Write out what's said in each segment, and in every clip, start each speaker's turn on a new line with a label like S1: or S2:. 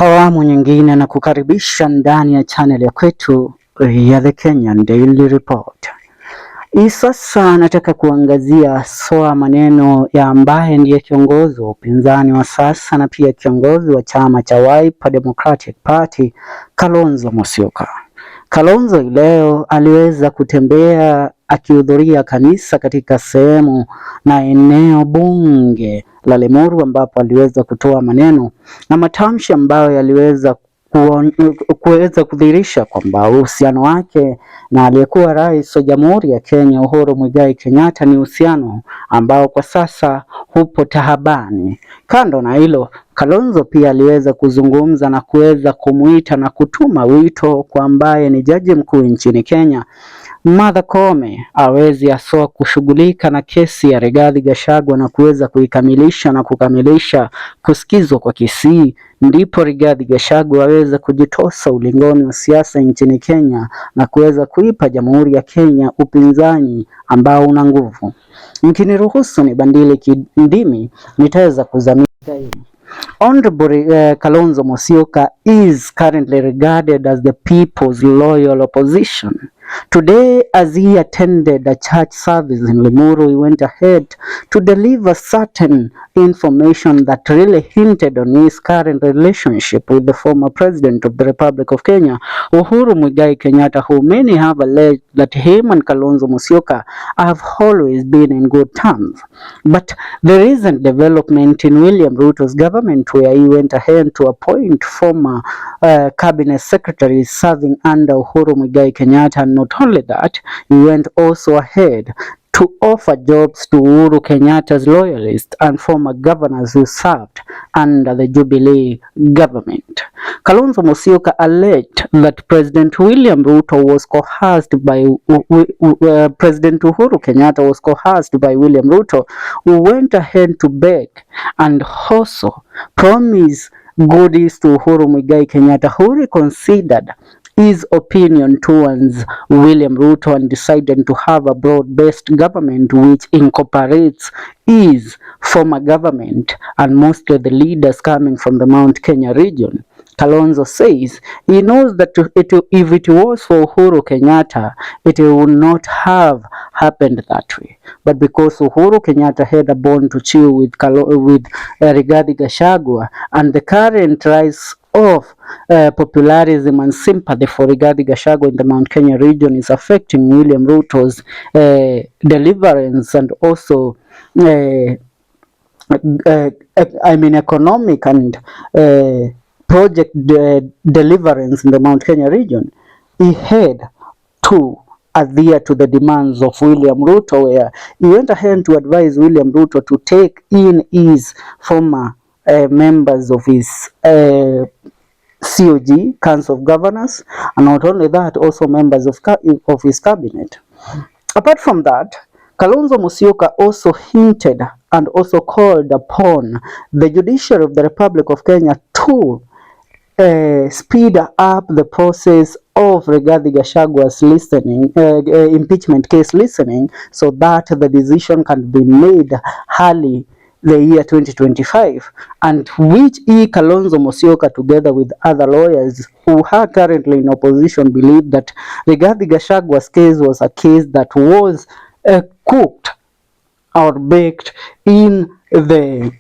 S1: Awamu nyingine na kukaribisha ndani ya channel ya kwetu ya The Kenyan Daily Report. Hii sasa nataka kuangazia maneno ya ambaye ndiye kiongozi wa upinzani wa sasa na pia kiongozi wa chama cha Wiper Democratic Party, Kalonzo Musyoka. Kalonzo leo aliweza kutembea akihudhuria kanisa katika sehemu na eneo bunge la Limuru, ambapo aliweza kutoa maneno na matamshi ambayo yaliweza kuweza kudhihirisha kwamba uhusiano wake na aliyekuwa rais wa Jamhuri ya Kenya Uhuru Muigai Kenyatta ni uhusiano ambao kwa sasa upo tahabani. Kando na hilo, Kalonzo pia aliweza kuzungumza na kuweza kumuita na kutuma wito kwa ambaye ni jaji mkuu nchini Kenya Martha Koome awezi asoa kushughulika na kesi ya Rigathi Gachagua na kuweza kuikamilisha na kukamilisha kusikizwa kwa kesi, ndipo Rigathi Gachagua aweze kujitosa ulingoni wa siasa nchini Kenya na kuweza kuipa Jamhuri ya Kenya upinzani ambao una nguvu. Mkiniruhusu ni bandili kindimi, nitaweza kuzamia Honorable Kalonzo Musyoka is currently regarded as the people's loyal opposition. Today, as he attended a church service in Limuru, he went ahead to deliver certain information that really hinted on his current relationship with the former president of the Republic of Kenya, Uhuru Muigai Kenyatta, who many have alleged that him and Kalonzo Musyoka have always been in good terms. But the recent development in William Ruto's government, where he went ahead to appoint former cabinet secretaries serving under Uhuru Muigai Kenyatta, and not only that, he went also ahead to offer jobs to Uhuru Kenyatta's loyalists and former governors who served under the Jubilee government. Kalonzo Musyoka alleged that President William Ruto was coerced by President Uhuru Kenyatta was coerced by William Ruto, who went ahead to beg and also promise goodies to Uhuru Muigai Kenyatta, who reconsidered his opinion towards William Ruto and decided to have a broad-based government which incorporates his former government and mostly the leaders coming from the Mount Kenya region. Kalonzo says he knows that if it was for Uhuru Kenyatta, it would not have happened that way. But because Uhuru Kenyatta had a bone to chew with Rigathi Gachagua, and the current rise of popularism and sympathy for Rigathi Gachagua in the Mount Kenya region is affecting William Ruto's deliverance and also economic and project deliverance in the Mount Kenya region, he had to adhere to the demands of William Ruto, where he went ahead to advise William Ruto to take in his former members of his COG, Council of Governors, and not only that, also members of his cabinet. Apart from that, Kalonzo Musyoka also hinted and also called upon the Judicial of the Republic of Kenya to speed up the process of Rigathi Gachagua'S impeachment case listening, so that the decision can be made early the year 2025, and which Kalonzo Musyoka, together with other lawyers who are currently in opposition, believe that Rigathi Gachagua'S case was a case that was cooked or baked in the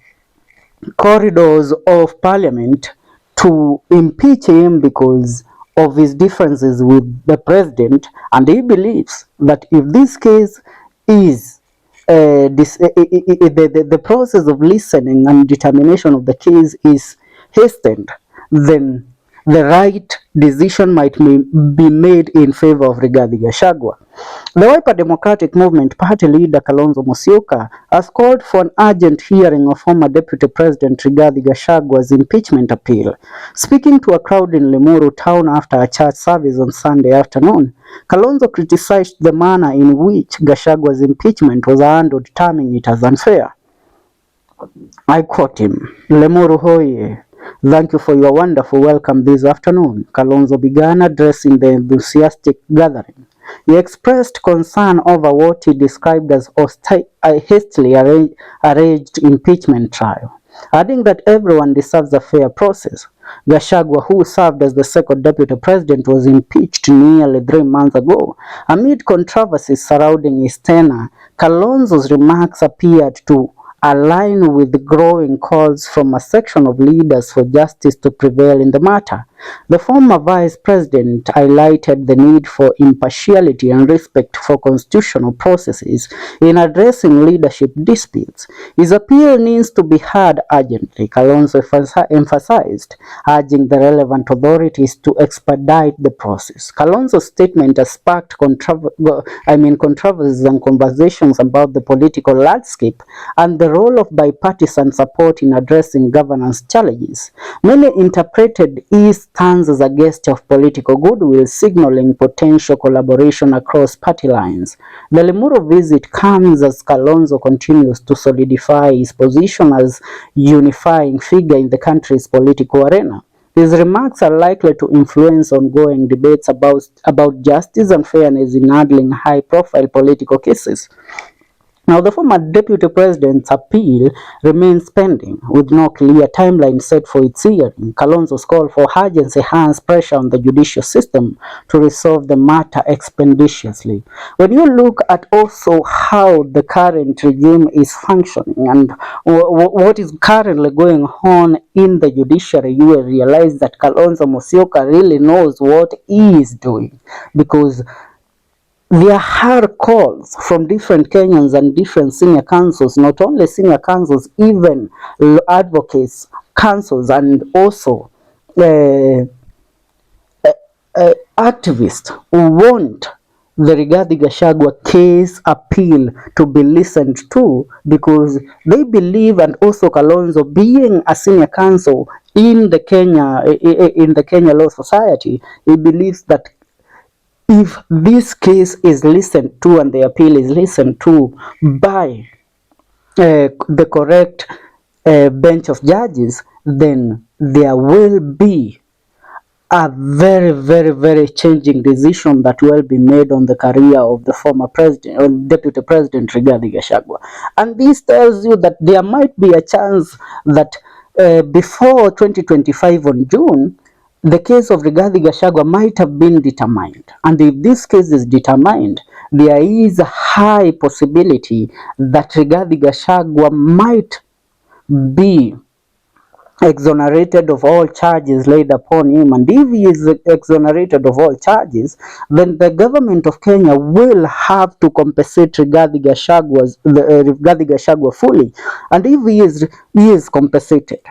S1: corridors of Parliament to impeach him because of his differences with the president, and he believes that if this case is the process of listening and determination of the case is hastened, then the right decision might be made in favor of Rigathi Gachagua. The Wiper Democratic Movement Party leader Kalonzo Musyoka has called for an urgent hearing of former Deputy President Rigathi Gachagua'S impeachment appeal. Speaking to a crowd in Limuru town after a church service on Sunday afternoon, Kalonzo criticized the manner in which Gachagua'S impeachment was handled, terming it as unfair. I quote him, "Limuru hoye. Thank you for your wonderful welcome this afternoon," Kalonzo began addressing the enthusiastic gathering. He expressed concern over what he described as a hastily arranged impeachment trial, adding that everyone deserves a fair process. Gachagua, who served as the second deputy president, was impeached nearly 3 months ago. Amid controversies surrounding his tenure, Kalonzo's remarks appeared to align with growing calls from a section of leaders for justice to prevail in the matter. The former vice president highlighted the need for impartiality and respect for constitutional processes in addressing leadership disputes. His appeal needs to be heard urgently, Kalonzo emphasized, urging the relevant authorities to expedite the process. Kalonzo's statement has sparked controversies and conversations about the political landscape and the role of bipartisan support in addressing governance challenges. Many interpreted his stance as a gesture of political goodwill, signaling potential collaboration across party lines. The Limuru visit comes as Kalonzo continues to solidify his position as unifying figure in the country's political arena. His remarks are likely to influence ongoing debates about justice and fairness in handling high-profile political cases. Now, the former deputy president's appeal remains pending, with no clear timeline set for its hearing. Kalonzo's call for urgency hands pressure on the judicial system to resolve the matter expeditiously. When you look at also how the current regime is functioning and what is currently going on in the judiciary, you will realize that Kalonzo Musyoka really knows what he is doing, because there are calls from different Kenyans and different senior councils, not only senior councils, even advocates, councils, and also uh, activists who want the Rigathi Gachagua case appeal to be listened to, because they believe, and also Kalonzo being a senior counsel in the Kenya Law Society, he believes that if this case is listened to and the appeal is listened to by the correct bench of judges, then there will be a very, very, very changing decision that will be made on the career of the former president or deputy president Rigathi Gachagua. And this tells you that there might be a chance that before 2025 on June, the case of Rigathi Gachagua might have been determined. And if this case is determined, there is a high possibility that Rigathi Gachagua might be exonerated of all charges laid upon him. And if he is exonerated of all charges, then the government of Kenya will have to compensate Rigathi Gachagua fully. And if he is compensated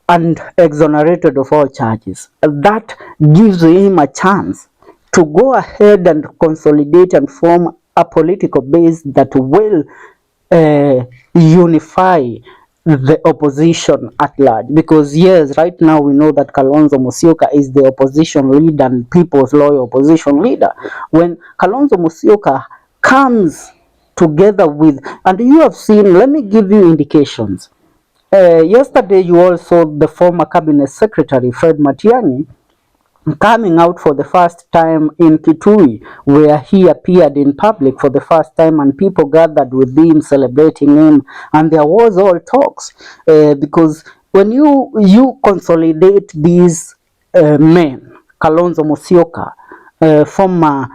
S1: and exonerated of all charges, that gives him a chance to go ahead and consolidate and form a political base that will unify the opposition at large. Because yes, right now we know that Kalonzo Musyoka is the opposition leader and people's loyal opposition leader. When Kalonzo Musyoka comes together with, and you have seen, let me give you indications. Yesterday you all saw the former cabinet secretary Fred Matiang'i coming out for the first time in Kitui, where he appeared in public for the first time, and people gathered with him, celebrating him, and there was all talks, because when you consolidate these men, Kalonzo Musyoka, former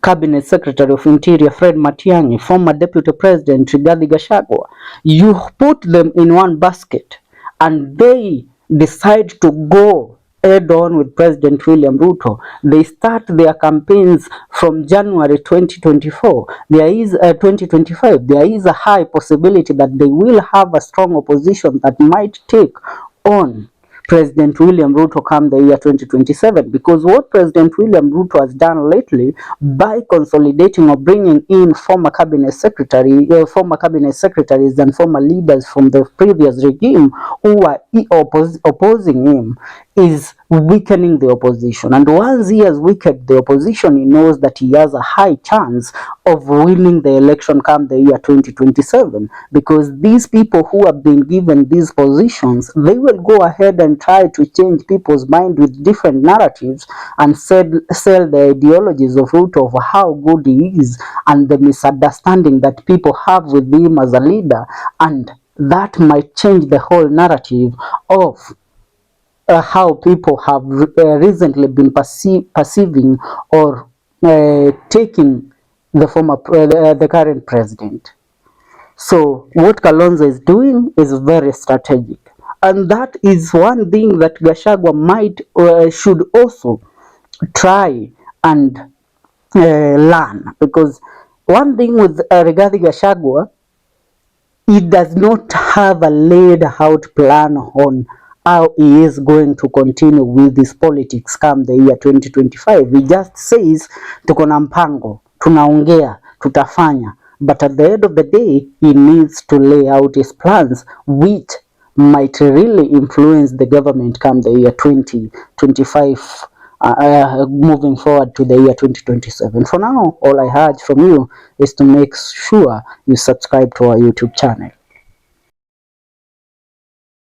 S1: Cabinet Secretary of Interior Fred Matiang'i, former Deputy President Rigathi Gachagua, you put them in one basket and they decide to go head on with President William Ruto. They start their campaigns from January 2024. 2025. There is a high possibility that they will have a strong opposition that might take on President William Ruto come the year 2027, because what President William Ruto has done lately by consolidating or bringing in former cabinet secretaries and former leaders from the previous regime who are opposing him is weakening the opposition. And once he has weakened the opposition, he knows that he has a high chance of winning the election come the year 2027, because these people who have been given these positions, they will go ahead and try to change people's mind with different narratives and sell the ideologies of Ruto of how good he is and the misunderstanding that people have with him as a leader, and that might change the whole narrative of how people have recently been perceiving or taking the the current president. So what Kalonzo is doing is very strategic, and that is one thing that Gachagua might should also try and learn, because one thing with Rigathi Gachagua, he does not have a laid out plan on how he is going to continue with this politics come the year 2025. He just says tuko na mpango, tunaongea, tutafanya, but at the end of the day he needs to lay out his plans which might really influence the government come the year 2025, moving forward to the year 2027. For now, all I urge from you is to make sure you subscribe to our YouTube channel.